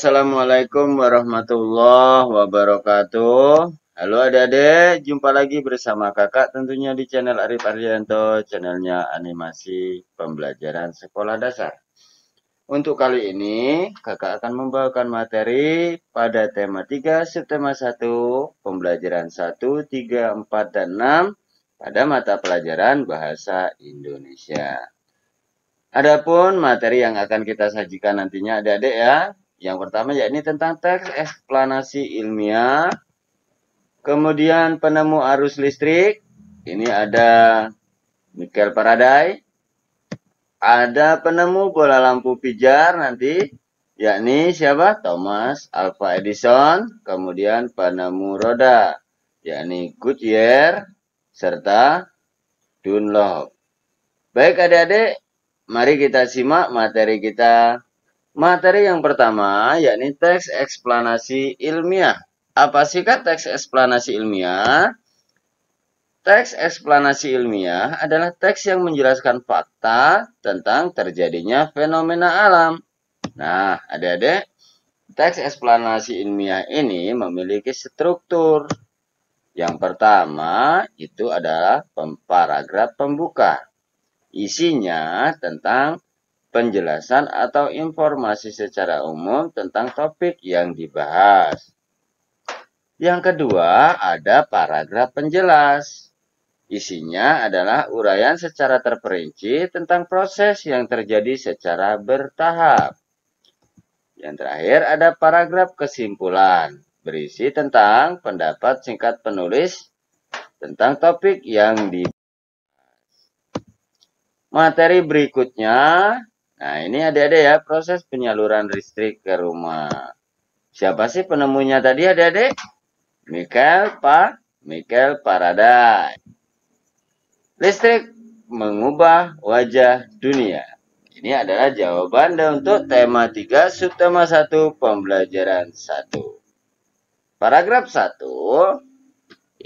Assalamualaikum warahmatullahi wabarakatuh. Halo adik-adik, jumpa lagi bersama kakak tentunya di channel Arif Ardianto, channelnya animasi pembelajaran sekolah dasar. Untuk kali ini, kakak akan membawakan materi pada tema 3, subtema 1, pembelajaran 1, 3, 4, dan 6 pada mata pelajaran Bahasa Indonesia. Adapun materi yang akan kita sajikan nantinya adik-adik ya. Yang pertama yakni tentang teks eksplanasi ilmiah. Kemudian penemu arus listrik. Ini ada Michael Faraday. Ada penemu bola lampu pijar nanti. Yakni siapa? Thomas Alva Edison. Kemudian penemu roda. Yakni Goodyear. Serta Dunlop. Baik adik-adik. Mari kita simak materi kita. Materi yang pertama, yakni teks eksplanasi ilmiah. Apa sih Kak teks eksplanasi ilmiah? Teks eksplanasi ilmiah adalah teks yang menjelaskan fakta tentang terjadinya fenomena alam. Nah, adik-adik, teks eksplanasi ilmiah ini memiliki struktur. Yang pertama, itu adalah paragraf pembuka. Isinya tentang penjelasan atau informasi secara umum tentang topik yang dibahas. Yang kedua, ada paragraf penjelas. Isinya adalah uraian secara terperinci tentang proses yang terjadi secara bertahap. Yang terakhir, ada paragraf kesimpulan. Berisi tentang pendapat singkat penulis tentang topik yang dibahas. Materi berikutnya. Nah, ini adik-adik ya, proses penyaluran listrik ke rumah. Siapa sih penemunya tadi adik-adik? Michael Faraday. Listrik mengubah wajah dunia. Ini adalah jawaban untuk tema 3, subtema 1, pembelajaran 1. Paragraf 1,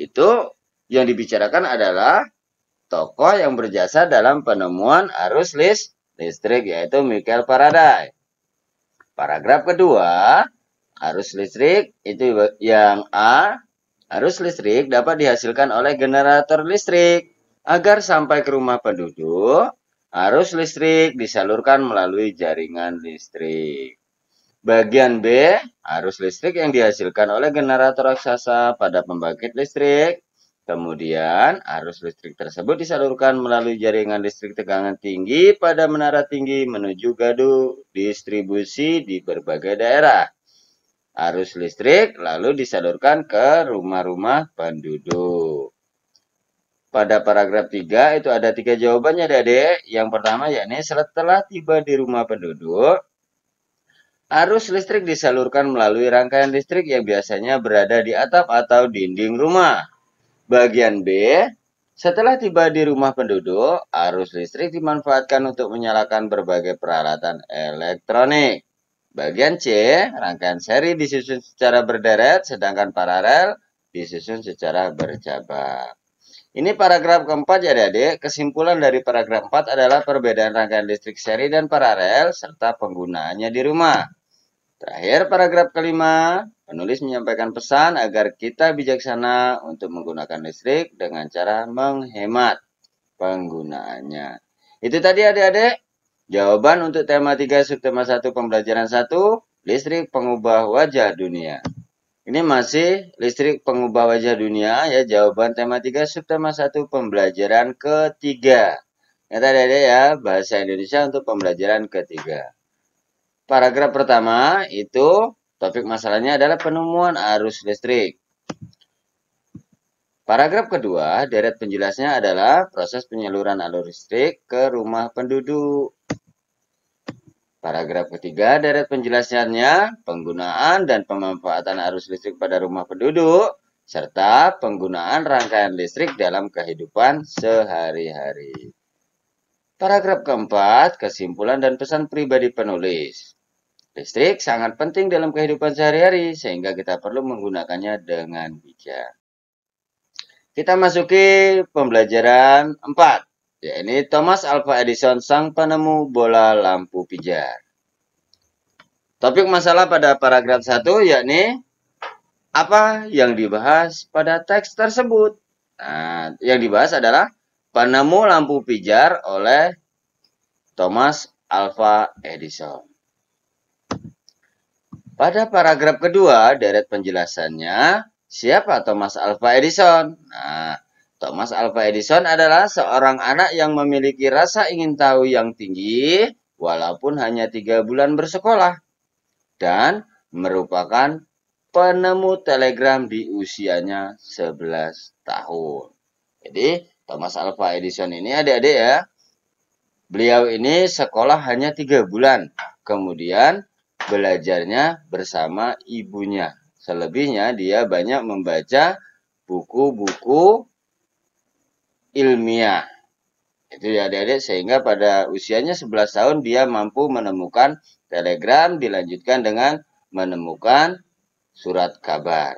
itu yang dibicarakan adalah tokoh yang berjasa dalam penemuan arus listrik, yaitu Michael Faraday. Paragraf kedua, arus listrik itu yang A, arus listrik dapat dihasilkan oleh generator listrik. Agar sampai ke rumah penduduk, arus listrik disalurkan melalui jaringan listrik. Bagian B, arus listrik yang dihasilkan oleh generator raksasa pada pembangkit listrik. Kemudian, arus listrik tersebut disalurkan melalui jaringan listrik tegangan tinggi pada menara tinggi menuju gadu distribusi di berbagai daerah. Arus listrik lalu disalurkan ke rumah-rumah penduduk. Pada paragraf 3 itu ada 3 jawabannya adik-adik. Yang pertama yakni setelah tiba di rumah penduduk, arus listrik disalurkan melalui rangkaian listrik yang biasanya berada di atap atau dinding rumah. Bagian B, setelah tiba di rumah penduduk, arus listrik dimanfaatkan untuk menyalakan berbagai peralatan elektronik. Bagian C, rangkaian seri disusun secara berderet, sedangkan paralel disusun secara bercabang. Ini paragraf keempat ya adik-adik. Kesimpulan dari paragraf 4 adalah perbedaan rangkaian listrik seri dan paralel, serta penggunaannya di rumah. Terakhir, paragraf kelima, penulis menyampaikan pesan agar kita bijaksana untuk menggunakan listrik dengan cara menghemat penggunaannya. Itu tadi adik-adik, jawaban untuk tema 3 subtema 1 pembelajaran 1, listrik pengubah wajah dunia. Ini masih listrik pengubah wajah dunia ya, jawaban tema 3 subtema 1 pembelajaran ketiga. Ya adik-adik ya, bahasa Indonesia untuk pembelajaran ketiga. Paragraf pertama itu topik masalahnya adalah penemuan arus listrik. Paragraf kedua, deret penjelasnya adalah proses penyaluran arus listrik ke rumah penduduk. Paragraf ketiga, deret penjelasannya penggunaan dan pemanfaatan arus listrik pada rumah penduduk, serta penggunaan rangkaian listrik dalam kehidupan sehari-hari. Paragraf keempat, kesimpulan dan pesan pribadi penulis. Listrik sangat penting dalam kehidupan sehari-hari, sehingga kita perlu menggunakannya dengan bijak. Kita masuki pembelajaran 4, yaitu Thomas Alva Edison, sang penemu bola lampu pijar. Topik masalah pada paragraf 1 yakni apa yang dibahas pada teks tersebut. Nah, yang dibahas adalah penemu lampu pijar oleh Thomas Alva Edison. Pada paragraf kedua, deret penjelasannya, siapa Thomas Alva Edison? Nah, Thomas Alva Edison adalah seorang anak yang memiliki rasa ingin tahu yang tinggi, walaupun hanya 3 bulan bersekolah, dan merupakan penemu telegram di usianya 11 tahun. Jadi, Thomas Alva Edison ini adik-adik ya, beliau ini sekolah hanya 3 bulan, kemudian belajarnya bersama ibunya. Selebihnya dia banyak membaca buku-buku ilmiah. Itu ya adik-adik, sehingga pada usianya 11 tahun dia mampu menemukan telegram, dilanjutkan dengan menemukan surat kabar.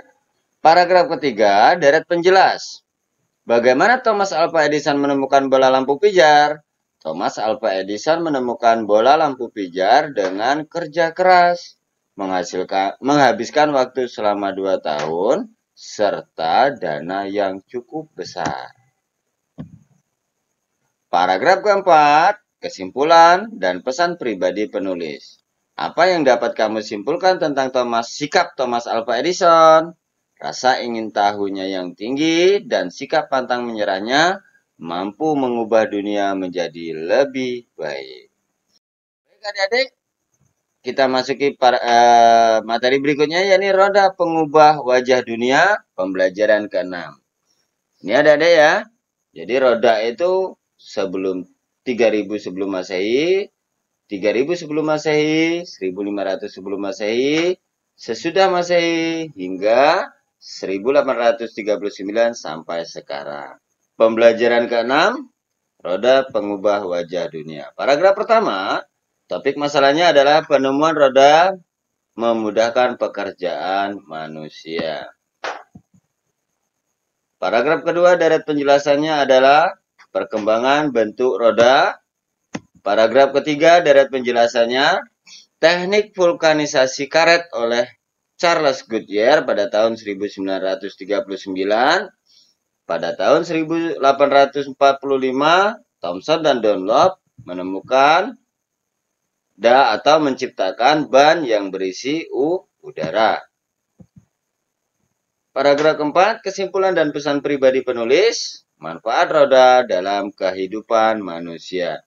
Paragraf ketiga, deret penjelas. Bagaimana Thomas Alva Edison menemukan bola lampu pijar? Thomas Alva Edison menemukan bola lampu pijar dengan kerja keras, menghabiskan waktu selama 2 tahun, serta dana yang cukup besar. Paragraf keempat, kesimpulan dan pesan pribadi penulis. Apa yang dapat kamu simpulkan tentang sikap Thomas Alva Edison? Rasa ingin tahunya yang tinggi dan sikap pantang menyerahnya mampu mengubah dunia menjadi lebih baik. Baik adik-adik, kita masuki materi berikutnya, yakni roda pengubah wajah dunia, pembelajaran ke-6. Ini adik-adik ya. Jadi roda itu sebelum 3000 sebelum Masehi, 3000 sebelum Masehi, 1500 sebelum Masehi, sesudah Masehi hingga 1839 sampai sekarang. Pembelajaran ke-6, roda pengubah wajah dunia. Paragraf pertama, topik masalahnya adalah penemuan roda memudahkan pekerjaan manusia. Paragraf kedua, deret penjelasannya adalah perkembangan bentuk roda. Paragraf ketiga, deret penjelasannya teknik vulkanisasi karet oleh Charles Goodyear pada tahun 1939. Pada tahun 1845, Thomson dan Dunlop menemukan atau menciptakan ban yang berisi udara. Paragraf keempat, kesimpulan dan pesan pribadi penulis, manfaat roda dalam kehidupan manusia.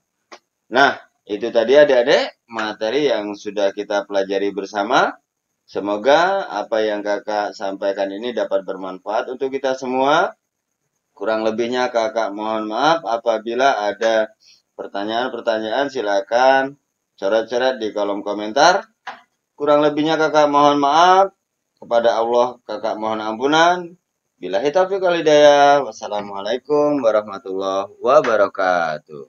Nah, itu tadi adik-adik materi yang sudah kita pelajari bersama. Semoga apa yang kakak sampaikan ini dapat bermanfaat untuk kita semua. Kurang lebihnya kakak mohon maaf. Apabila ada pertanyaan-pertanyaan silakan coret-coret di kolom komentar. Kurang lebihnya kakak mohon maaf. Kepada Allah kakak mohon ampunan. Billahi taufiq wal hidayah. Wassalamualaikum warahmatullahi wabarakatuh.